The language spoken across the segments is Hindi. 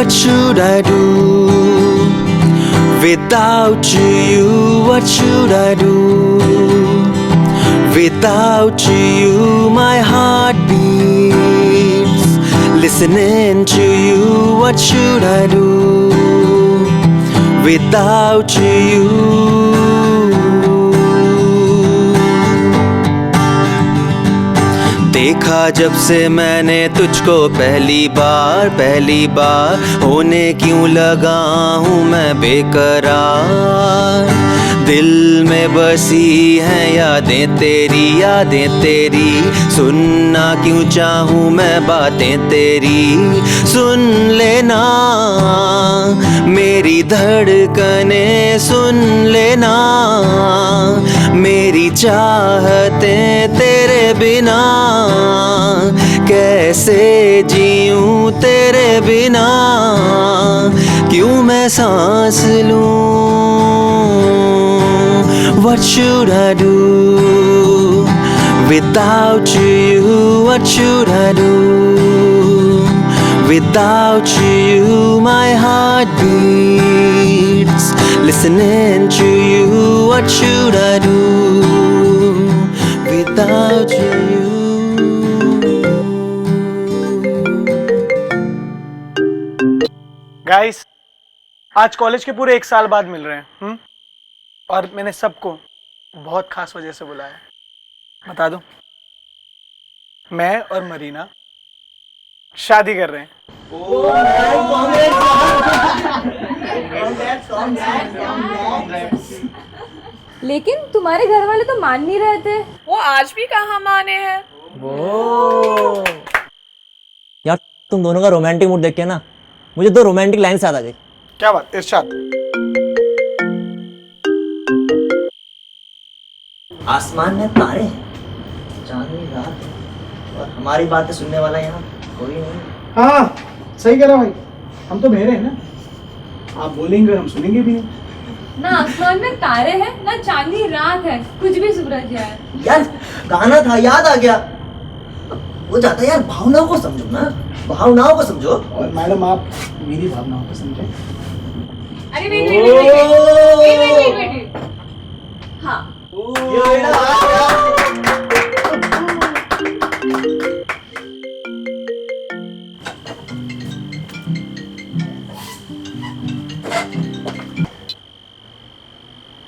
what should I do? Without you, what should I do? Without you, my heart beats. Listening to you, what should I do? Without you. देखा जब से मैंने तुझको पहली बार होने क्यों लगा हूँ मैं बेकरार। दिल में बसी हैं यादें तेरी सुनना क्यों चाहूँ मैं बातें तेरी। सुन लेना मेरी धड़कनें, सुन लेना मेरी चाहतें तेरे बिना। कैसे जीऊं तेरे बिना, क्यों मैं सांस लूं। What should I do? Without you, what should I do? Without you, my heart beats. Listening to you, what should I do? Without you. Guys, आज कॉलेज के पूरे 1 साल बाद मिल रहे हैं। और मैंने सबको बहुत खास वजह से बुलाया है। बता दूं, मैं और मरीना शादी कर रहे हैं। लेकिन तुम्हारे घर वाले तो मान नहीं रहे थे। वो आज भी कहाँ माने हैं। यार तुम दोनों का रोमांटिक मूड देख के ना मुझे 2 रोमांटिक लाइन्स याद आ गई। क्या बात, इरशाद। आसमान में तारे हैं, चांदनी रात है, और हमारी बातें सुनने वाला यहाँ कोई नहीं। हाँ सही कह रहा भाई, हम तो बहरे हैं ना, आप बोलेंगे और हम सुनेंगे भी नहीं। ना आसमान में तारे हैं, ना चांदनी रात है, कुछ भी सूरज है। यार गाना था, याद आ गया। वो जाता है यार, भावनाओं को समझो ना, भावनाओं को समझो। और मैडम आप मेरी भावनाओं को समझे। अरे वेट। हाँ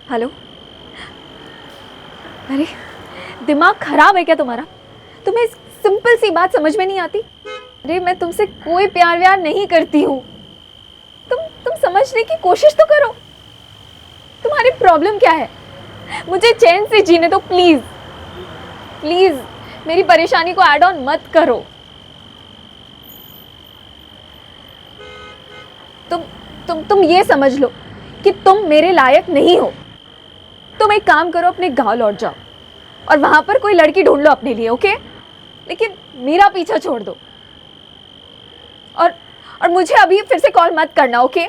हेलो। अरे दिमाग खराब है क्या तुम्हारा? तुम्हें सिंपल सी बात समझ में नहीं आती? अरे मैं तुमसे कोई प्यार व्यार नहीं करती हूँ। तुम समझने की कोशिश तो करो। तुम्हारी प्रॉब्लम क्या है? मुझे चैन से जीने दो प्लीज। प्लीज मेरी परेशानी को ऐड ऑन मत करो। तुम ये समझ लो कि तुम मेरे लायक नहीं हो। तुम एक काम करो, अपने गांव लौट जाओ और वहां पर कोई लड़की ढूंढ लो अपने लिए, ओके? लेकिन मेरा पीछा छोड़ दो। और मुझे अभी फिर से कॉल मत करना, ओके?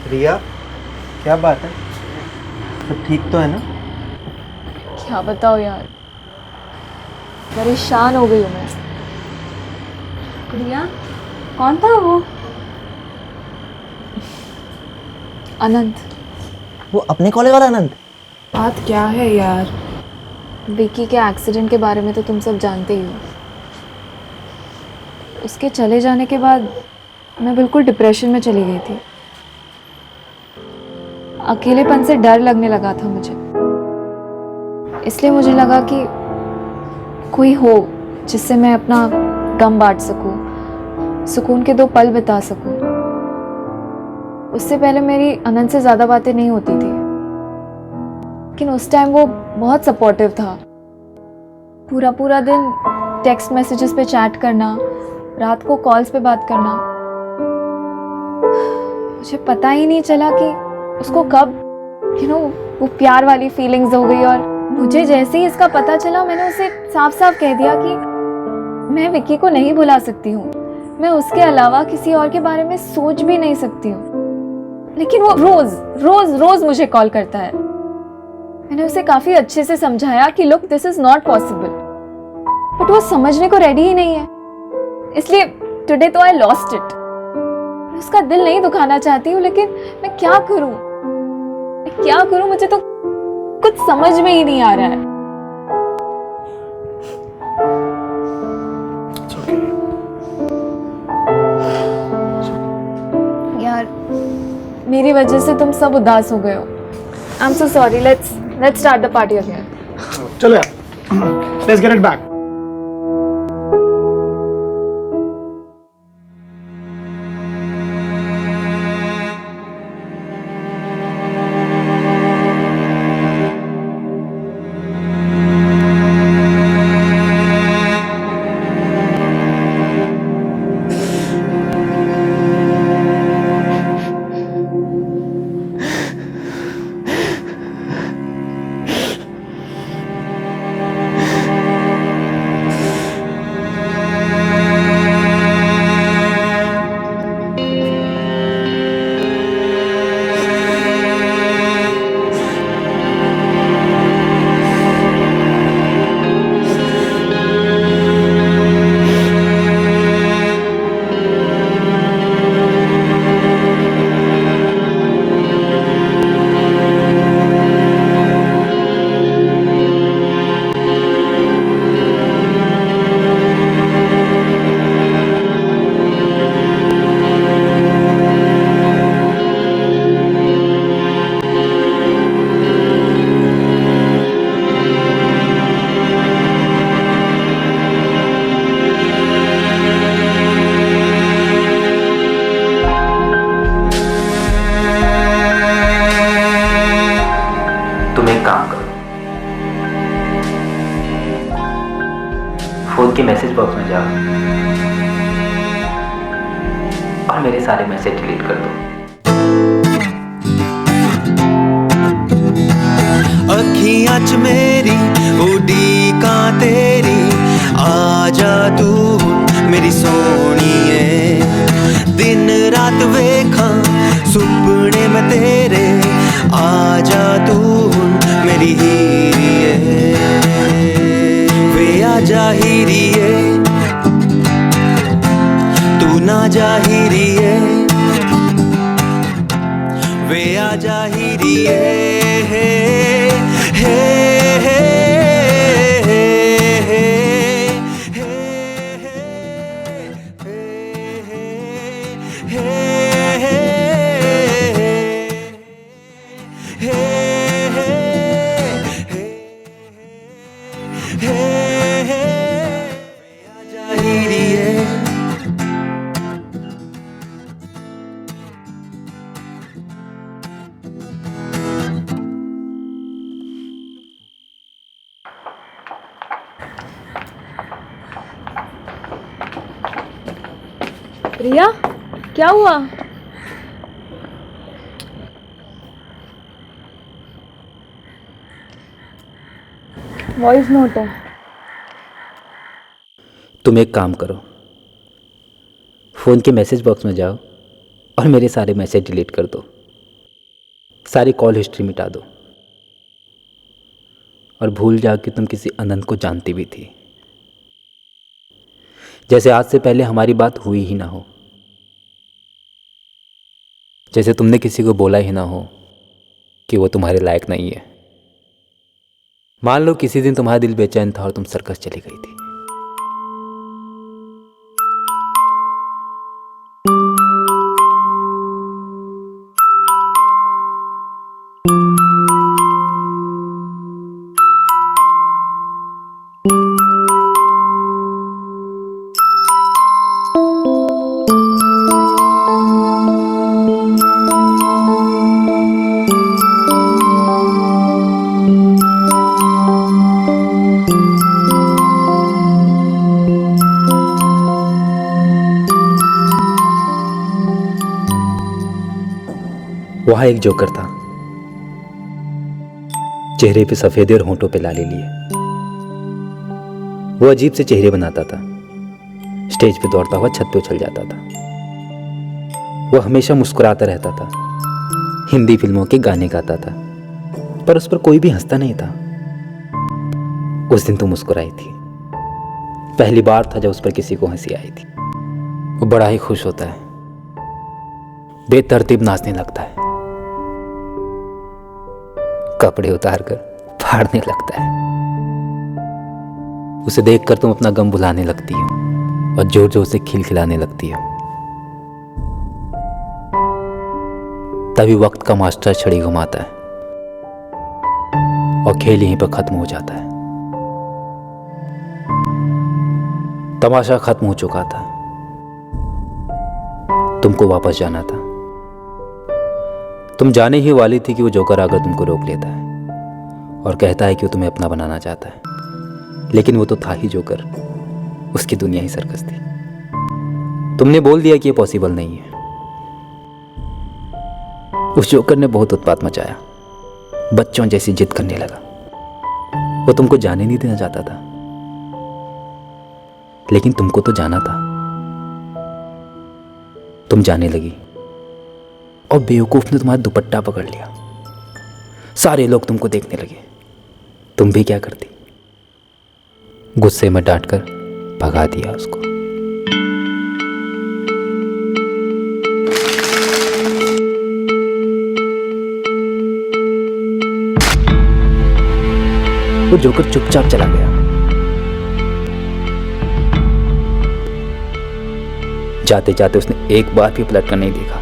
रिया, क्या बात है? सब ठीक तो है ना? क्या बताओ यार, परेशान हो गई हूँ मैं। रिया, कौन था वो? अनंत। वो अपने कॉलेज वाला अनंत? बात क्या है यार? विकी के एक्सीडेंट के बारे में तो तुम सब जानते ही हो। उसके चले जाने के बाद मैं बिल्कुल डिप्रेशन में चली गई थी। अकेलेपन से डर लगने लगा था मुझे, इसलिए मुझे लगा कि कोई हो जिससे मैं अपना गम बांट सकूं, सुकून के 2 पल बिता सकूं। उससे पहले मेरी अनंत से ज़्यादा बातें नहीं होती थी, लेकिन उस टाइम वो बहुत सपोर्टिव था। पूरा दिन टेक्स्ट मैसेजेस पे चैट करना, रात को कॉल्स पे बात करना। मुझे पता ही नहीं चला कि उसको कब वो प्यार वाली फीलिंग्स हो गई। और मुझे जैसे ही इसका पता चला, मैंने उसे साफ साफ कह दिया कि मैं विक्की को नहीं भुला सकती हूँ, मैं उसके अलावा किसी और के बारे में सोच भी नहीं सकती हूँ। लेकिन वो रोज रोज रोज मुझे कॉल करता है। मैंने उसे काफी अच्छे से समझाया कि look, this is not possible, but वो समझने को रेडी ही नहीं है। इसलिए टुडे तो आई लॉस्ट इट। मैं उसका दिल नहीं दुखाना चाहती हूँ, लेकिन मैं क्या करूँ, मुझे तो कुछ समझ में ही नहीं आ रहा है। यार, मेरी वजह से तुम सब उदास हो गए हो। I am so sorry. Let's start the party again. चलो यार, let's get it back. Phone के मैसेज बॉक्स में जाओ और मेरे सारे मैसेज डिलीट कर दो। अखियां च मेरी उड़ीकां तेरी, आजा तू मेरी सोहणीए। दिन रात वेखां सुपने में तेरे, आजा तू मेरी हीरीए। वे आजा हीरीए, तू ना जा हीरीए। वे आजा हीरीए, हे हे हे रिया, क्या हुआ? वॉइस नोट है। तुम एक काम करो, फ़ोन के मैसेज बॉक्स में जाओ और मेरे सारे मैसेज डिलीट कर दो, सारी कॉल हिस्ट्री मिटा दो और भूल जाओ कि तुम किसी अनंत को जानती भी थी। जैसे आज से पहले हमारी बात हुई ही ना हो, जैसे तुमने किसी को बोला ही ना हो कि वो तुम्हारे लायक नहीं है। मान लो किसी दिन तुम्हारा दिल बेचैन था और तुम सर्कस चली गई थी। वहां एक जोकर था, चेहरे पे सफेदी और होंठों पे लाली लिए। वो अजीब से चेहरे बनाता था, स्टेज पे दौड़ता हुआ छत पे उछल जाता था। वो हमेशा मुस्कुराता रहता था, हिंदी फिल्मों के गाने गाता था, पर उस पर कोई भी हंसता नहीं था। उस दिन तो मुस्कुराई थी, पहली बार था जब उस पर किसी को हंसी आई थी। वो बड़ा ही खुश होता है, बेतरतीब नाचने लगता है, कपड़े उतारकर फाड़ने लगता है। उसे देखकर तुम अपना गम भुलाने लगती हो और जोर जोर से खिलखिलाने लगती हो। तभी वक्त का मास्टर छड़ी घुमाता है और खेल यहीं पर खत्म हो जाता है। तमाशा खत्म हो चुका था, तुमको वापस जाना था। तुम जाने ही वाली थी कि वो जोकर आकर तुमको रोक लेता है और कहता है कि वो तुम्हें अपना बनाना चाहता है, लेकिन वो तो था ही जोकर, उसकी दुनिया ही सर्कस थी। तुमने बोल दिया कि ये पॉसिबल नहीं है। उस जोकर ने बहुत उत्पात मचाया, बच्चों जैसी जिद करने लगा। वो तुमको जाने नहीं देना चाहता था, लेकिन तुमको तो जाना था। तुम जाने लगी और बेवकूफ ने तुम्हारा दुपट्टा पकड़ लिया। सारे लोग तुमको देखने लगे। तुम भी क्या करती? गुस्से में डांटकर भगा दिया उसको। वो जोकर चुपचाप चला गया। जाते जाते उसने एक बार भी पलट कर नहीं देखा।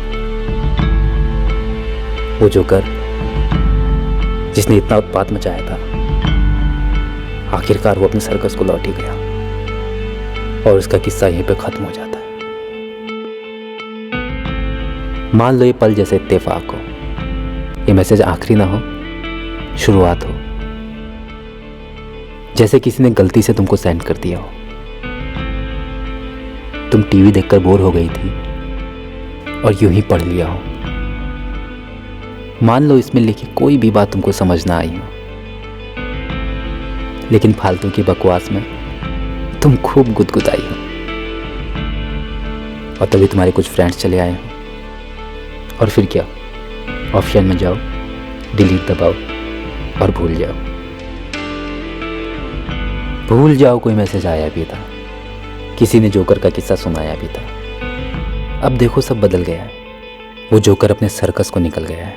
वो जोकर जिसने इतना उत्पात मचाया था, आखिरकार वो अपने सर्कस को लौट ही गया और उसका किस्सा यहीं पे खत्म हो जाता है। मान लो ये पल जैसे इत्तेफाक हो, ये मैसेज आखिरी ना हो, शुरुआत हो। जैसे किसी ने गलती से तुमको सेंड कर दिया हो। तुम टीवी देखकर बोर हो गई थी और यूं ही पढ़ लिया हो। मान लो इसमें लिखी कोई भी बात तुमको समझ ना आई हो, लेकिन फालतू की बकवास में तुम खूब गुदगुदाई हो और तभी तुम्हारे कुछ फ्रेंड्स चले आए हो। और फिर क्या, ऑप्शन में जाओ, डिलीट दबाओ और भूल जाओ। भूल जाओ कोई मैसेज आया भी था, किसी ने जोकर का किस्सा सुनाया भी था। अब देखो सब बदल गया है। वो जोकर अपने सर्कस को निकल गया है,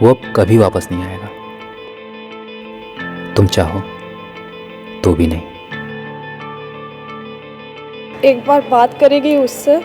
वो अब कभी वापस नहीं आएगा। तुम चाहो तो भी नहीं। एक बार बात करेगी उससे?